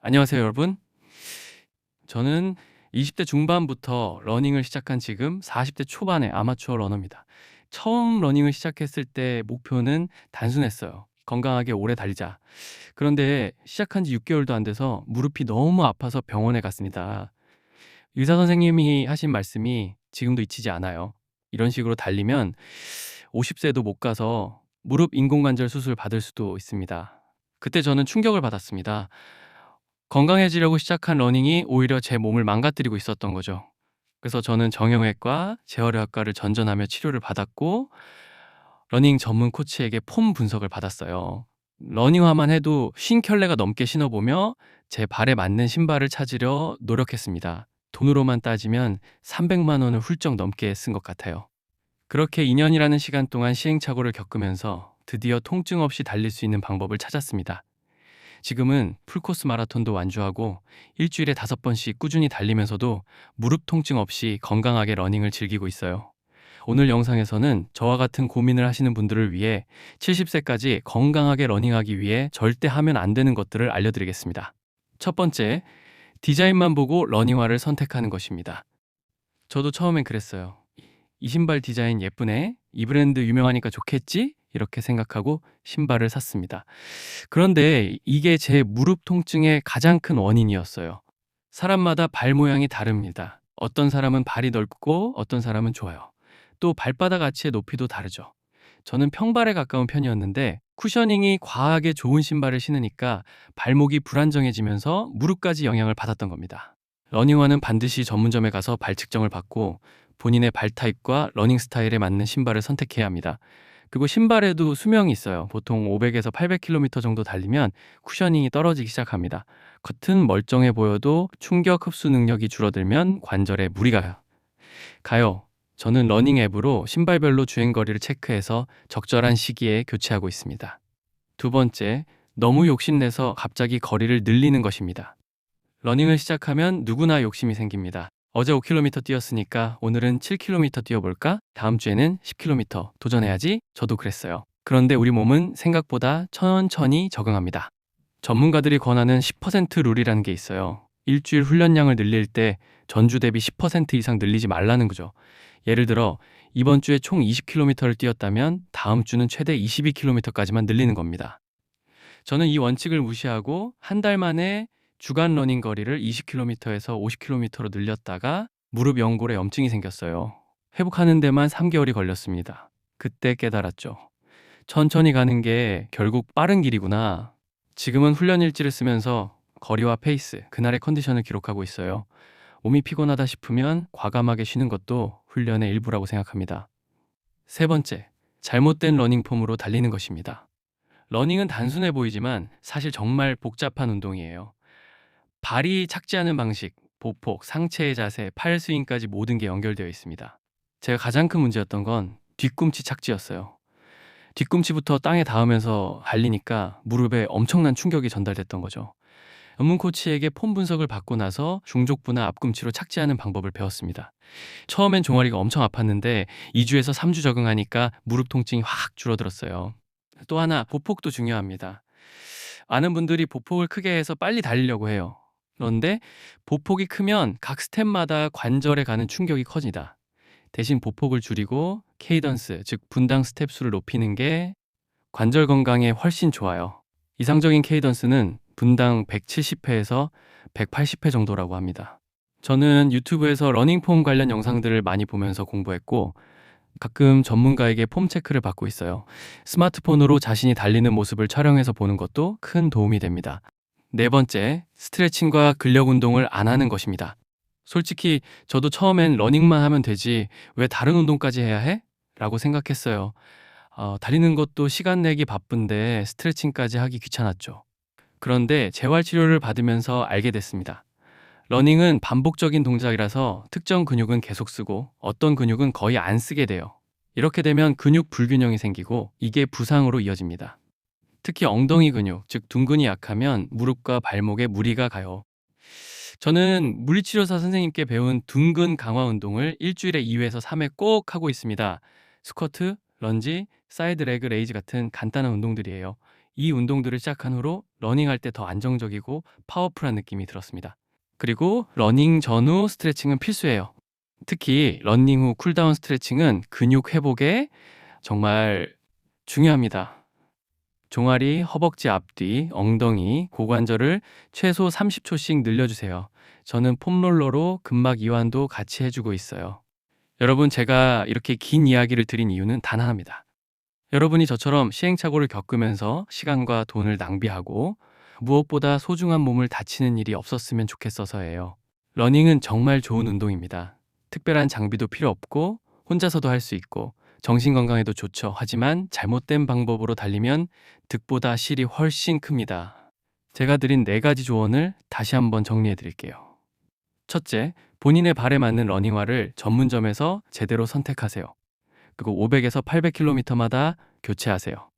안녕하세요, 여러분. 저는 20대 중반부터 러닝을 시작한 지금 40대 초반의 아마추어 러너입니다. 처음 러닝을 시작했을 때 목표는 단순했어요. 건강하게 오래 달리자. 그런데 시작한 지 6개월도 안 돼서 무릎이 너무 아파서 병원에 갔습니다. 의사 선생님이 하신 말씀이 지금도 잊히지 않아요. 이런 식으로 달리면 50세도 못 가서 무릎 인공관절 수술 받을 수도 있습니다. 그때 저는 충격을 받았습니다. 건강해지려고 시작한 러닝이 오히려 제 몸을 망가뜨리고 있었던 거죠. 그래서 저는 정형외과, 재활의학과를 전전하며 치료를 받았고 러닝 전문 코치에게 폼 분석을 받았어요. 러닝화만 해도 50켤레가 넘게 신어보며 제 발에 맞는 신발을 찾으려 노력했습니다. 돈으로만 따지면 300만 원을 훌쩍 넘게 쓴 것 같아요. 그렇게 2년이라는 시간 동안 시행착오를 겪으면서 드디어 통증 없이 달릴 수 있는 방법을 찾았습니다. 지금은 풀코스 마라톤도 완주하고 일주일에 5번씩 꾸준히 달리면서도 무릎 통증 없이 건강하게 러닝을 즐기고 있어요. 오늘 영상에서는 저와 같은 고민을 하시는 분들을 위해 70세까지 건강하게 러닝하기 위해 절대 하면 안 되는 것들을 알려드리겠습니다. 첫 번째, 디자인만 보고 러닝화를 선택하는 것입니다. 저도 처음엔 그랬어요. 이 신발 디자인 예쁘네? 이 브랜드 유명하니까 좋겠지? 이렇게 생각하고 신발을 샀습니다. 그런데 이게 제 무릎 통증의 가장 큰 원인이었어요. 사람마다 발 모양이 다릅니다. 어떤 사람은 발이 넓고 어떤 사람은 좁아요. 또 발바닥 아치의 높이도 다르죠. 저는 평발에 가까운 편이었는데 쿠셔닝이 과하게 좋은 신발을 신으니까 발목이 불안정해지면서 무릎까지 영향을 받았던 겁니다. 러닝화는 반드시 전문점에 가서 발 측정을 받고 본인의 발 타입과 러닝 스타일에 맞는 신발을 선택해야 합니다. 그리고 신발에도 수명이 있어요. 보통 500에서 800km 정도 달리면 쿠셔닝이 떨어지기 시작합니다. 겉은 멀쩡해 보여도 충격 흡수 능력이 줄어들면 관절에 무리가 가요. 저는 러닝 앱으로 신발별로 주행 거리를 체크해서 적절한 시기에 교체하고 있습니다. 두 번째, 너무 욕심내서 갑자기 거리를 늘리는 것입니다. 러닝을 시작하면 누구나 욕심이 생깁니다. 어제 5km 뛰었으니까 오늘은 7km 뛰어볼까? 다음 주에는 10km 도전해야지. 저도 그랬어요. 그런데 우리 몸은 생각보다 천천히 적응합니다. 전문가들이 권하는 10% 룰이라는 게 있어요. 일주일 훈련량을 늘릴 때 전주 대비 10% 이상 늘리지 말라는 거죠. 예를 들어 이번 주에 총 20km를 뛰었다면 다음 주는 최대 22km까지만 늘리는 겁니다. 저는 이 원칙을 무시하고 한 달 만에 주간 러닝 거리를 20km에서 50km로 늘렸다가 무릎 연골에 염증이 생겼어요. 회복하는 데만 3개월이 걸렸습니다. 그때 깨달았죠. 천천히 가는 게 결국 빠른 길이구나. 지금은 훈련 일지를 쓰면서 거리와 페이스, 그날의 컨디션을 기록하고 있어요. 몸이 피곤하다 싶으면 과감하게 쉬는 것도 훈련의 일부라고 생각합니다. 세 번째, 잘못된 러닝 폼으로 달리는 것입니다. 러닝은 단순해 보이지만 사실 정말 복잡한 운동이에요. 발이 착지하는 방식, 보폭, 상체의 자세, 팔 스윙까지 모든 게 연결되어 있습니다. 제가 가장 큰 문제였던 건 뒤꿈치 착지였어요. 뒤꿈치부터 땅에 닿으면서 달리니까 무릎에 엄청난 충격이 전달됐던 거죠. 전문 코치에게 폼 분석을 받고 나서 중족부나 앞꿈치로 착지하는 방법을 배웠습니다. 처음엔 종아리가 엄청 아팠는데 2주에서 3주 적응하니까 무릎 통증이 확 줄어들었어요. 또 하나, 보폭도 중요합니다. 많은 분들이 보폭을 크게 해서 빨리 달리려고 해요. 그런데 보폭이 크면 각 스텝마다 관절에 가는 충격이 커집니다. 대신 보폭을 줄이고 케이던스, 즉 분당 스텝 수를 높이는 게 관절 건강에 훨씬 좋아요. 이상적인 케이던스는 분당 170회에서 180회 정도라고 합니다. 저는 유튜브에서 러닝폼 관련 영상들을 많이 보면서 공부했고 가끔 전문가에게 폼 체크를 받고 있어요. 스마트폰으로 자신이 달리는 모습을 촬영해서 보는 것도 큰 도움이 됩니다. 네 번째, 스트레칭과 근력 운동을 안 하는 것입니다. 솔직히 저도 처음엔 러닝만 하면 되지 왜 다른 운동까지 해야 해? 라고 생각했어요. 달리는 것도 시간 내기 바쁜데 스트레칭까지 하기 귀찮았죠. 그런데 재활치료를 받으면서 알게 됐습니다. 러닝은 반복적인 동작이라서 특정 근육은 계속 쓰고 어떤 근육은 거의 안 쓰게 돼요. 이렇게 되면 근육 불균형이 생기고 이게 부상으로 이어집니다. 특히 엉덩이 근육, 즉 둔근이 약하면 무릎과 발목에 무리가 가요. 저는 물리치료사 선생님께 배운 둔근 강화 운동을 일주일에 2회에서 3회 꼭 하고 있습니다. 스쿼트, 런지, 사이드 레그 레이즈 같은 간단한 운동들이에요. 이 운동들을 시작한 후로 러닝할 때 더 안정적이고 파워풀한 느낌이 들었습니다. 그리고 러닝 전후 스트레칭은 필수예요. 특히 러닝 후 쿨다운 스트레칭은 근육 회복에 정말 중요합니다. 종아리, 허벅지 앞뒤, 엉덩이, 고관절을 최소 30초씩 늘려주세요. 저는 폼롤러로 근막 이완도 같이 해주고 있어요. 여러분, 제가 이렇게 긴 이야기를 드린 이유는 단 하나입니다. 여러분이 저처럼 시행착오를 겪으면서 시간과 돈을 낭비하고 무엇보다 소중한 몸을 다치는 일이 없었으면 좋겠어서예요. 러닝은 정말 좋은 운동입니다. 특별한 장비도 필요 없고 혼자서도 할 수 있고 정신 건강에도 좋죠. 하지만 잘못된 방법으로 달리면 득보다 실이 훨씬 큽니다. 제가 드린 4가지 조언을 다시 한번 정리해 드릴게요. 첫째, 본인의 발에 맞는 러닝화를 전문점에서 제대로 선택하세요. 그리고 500에서 800km마다 교체하세요.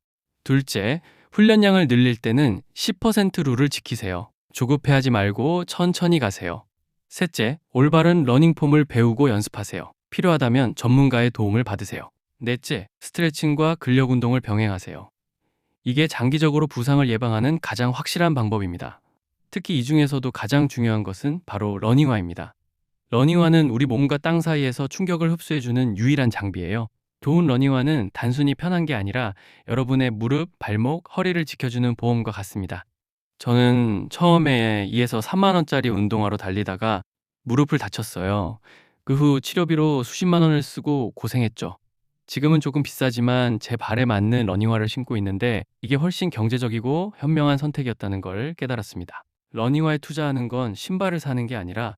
둘째, 훈련량을 늘릴 때는 10% 룰을 지키세요. 조급해하지 말고 천천히 가세요. 셋째, 올바른 러닝폼을 배우고 연습하세요. 필요하다면 전문가의 도움을 받으세요. 넷째, 스트레칭과 근력 운동을 병행하세요. 이게 장기적으로 부상을 예방하는 가장 확실한 방법입니다. 특히 이 중에서도 가장 중요한 것은 바로 러닝화입니다. 러닝화는 우리 몸과 땅 사이에서 충격을 흡수해주는 유일한 장비예요. 좋은 러닝화는 단순히 편한 게 아니라 여러분의 무릎, 발목, 허리를 지켜주는 보험과 같습니다. 저는 처음에 2에서 3만 원짜리 운동화로 달리다가 무릎을 다쳤어요. 그 후 치료비로 수십만 원을 쓰고 고생했죠. 지금은 조금 비싸지만 제 발에 맞는 러닝화를 신고 있는데 이게 훨씬 경제적이고 현명한 선택이었다는 걸 깨달았습니다. 러닝화에 투자하는 건 신발을 사는 게 아니라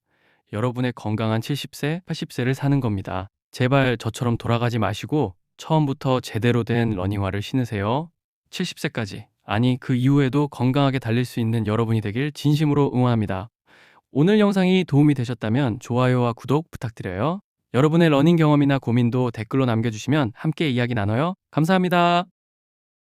여러분의 건강한 70세, 80세를 사는 겁니다. 제발 저처럼 돌아가지 마시고 처음부터 제대로 된 러닝화를 신으세요. 70세까지, 아니 그 이후에도 건강하게 달릴 수 있는 여러분이 되길 진심으로 응원합니다. 오늘 영상이 도움이 되셨다면 좋아요와 구독 부탁드려요. 여러분의 러닝 경험이나 고민도 댓글로 남겨주시면 함께 이야기 나눠요. 감사합니다.